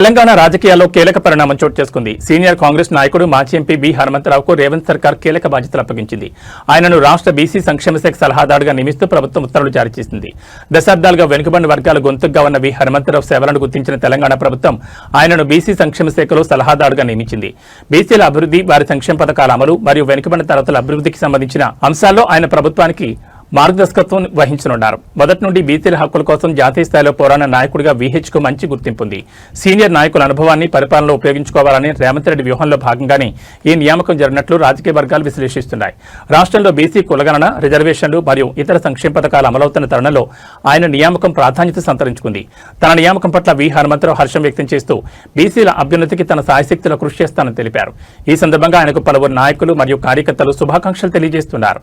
తెలంగాణ రాజకీయాల్లో కీలక పరిణామం చోటు చేసుకుంది. సీనియర్ కాంగ్రెస్ నాయకుడు మాజీ ఎంపీ బి హనుమంతరావుకు రేవంత్ సర్కార్ కీలక బాధ్యతలు అప్పగించింది. ఆయనను రాష్ట్ర బీసీ సంక్షేమ శాఖ సలహాదారుగా నియమిస్తూ ప్రభుత్వం ఉత్తర్వులు జారీ చేసింది. దశాబ్దాలుగా వెనుకబడిన వర్గాల గొంతుగా ఉన్న బి హనుమంతరావు సేవలను గుర్తించిన తెలంగాణ ప్రభుత్వం ఆయనను బీసీ సంక్షేమ శాఖలో సలహాదారుగా నియమించింది. బీసీల అభివృద్ధి, వారి సంక్షేమ పథకాల అమలు మరియు వెనుకబడిన తరగతుల అభివృద్ధికి సంబంధించిన అంశాల్లో ఆయన ప్రభుత్వానికి మార్గదర్శకత్వం వహించనున్నారు. మొదటి నుండి బీసీల హక్కుల కోసం జాతీయ స్థాయిలో పోరాడిన నాయకుడిగా వీహెచ్కు మంచి గుర్తింపుంది. సీనియర్ నాయకుల అనుభవాన్ని పరిపాలనలో ఉపయోగించుకోవాలని రేవంత్ రెడ్డి వ్యూహంలో భాగంగానే ఈ నియామకం జరిగినట్లు రాజకీయ వర్గాలు విశ్లేషిస్తున్నాయి. రాష్ట్రంలో బీసీ కులగణన, రిజర్వేషన్లు మరియు ఇతర సంక్షేమ పథకాలు అమలవుతున్న తరుణంలో ఆయన నియామకం ప్రాధాన్యత సంతరించుకుంది. తన నియామకం పట్ల వి హనుమంతరావు హర్షం వ్యక్తం చేస్తూ బీసీల అభ్యున్నతికి తన సాయశక్తుల కృషి చేస్తానని తెలిపారు. ఈ సందర్భంగా ఆయనకు పలువురు నాయకులు మరియు కార్యకర్తలు శుభాకాంక్షలు తెలియజేస్తున్నారు.